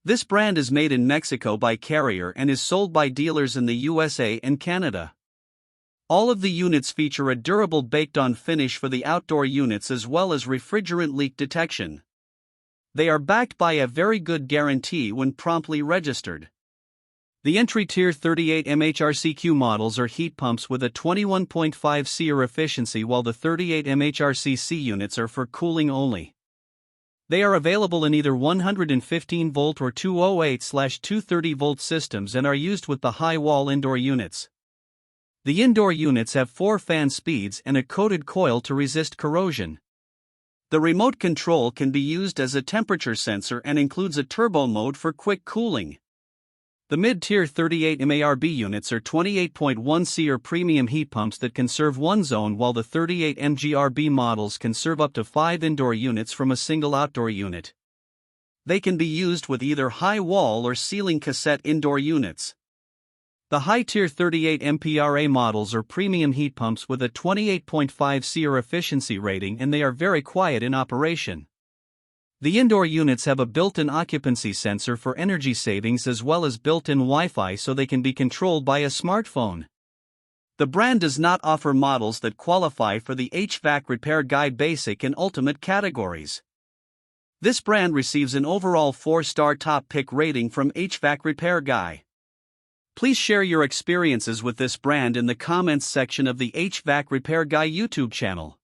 This brand is made in Mexico by Carrier and is sold by dealers in the USA and Canada. All of the units feature a durable baked-on finish for the outdoor units as well as refrigerant leak detection. They are backed by a very good guarantee when promptly registered. The entry-tier 38 MHRCQ models are heat pumps with a 21.5 SEER efficiency, while the 38 MHRCC units are for cooling only. They are available in either 115-volt or 208/230-volt systems and are used with the high-wall indoor units. The indoor units have 4 fan speeds and a coated coil to resist corrosion. The remote control can be used as a temperature sensor and includes a turbo mode for quick cooling. The mid-tier 38 MARB units are 28.1 SEER premium heat pumps that can serve one zone, while the 38 MGRB models can serve up to 5 indoor units from a single outdoor unit. They can be used with either high-wall or ceiling cassette indoor units. The high-tier 38 MPRA models are premium heat pumps with a 28.5 SEER efficiency rating, and they are very quiet in operation. The indoor units have a built-in occupancy sensor for energy savings as well as built-in Wi-Fi, so they can be controlled by a smartphone. The brand does not offer models that qualify for the HVAC Repair Guy Basic and Ultimate categories. This brand receives an overall 4-star top pick rating from HVAC Repair Guy. Please share your experiences with this brand in the comments section of the HVAC Repair Guy YouTube channel.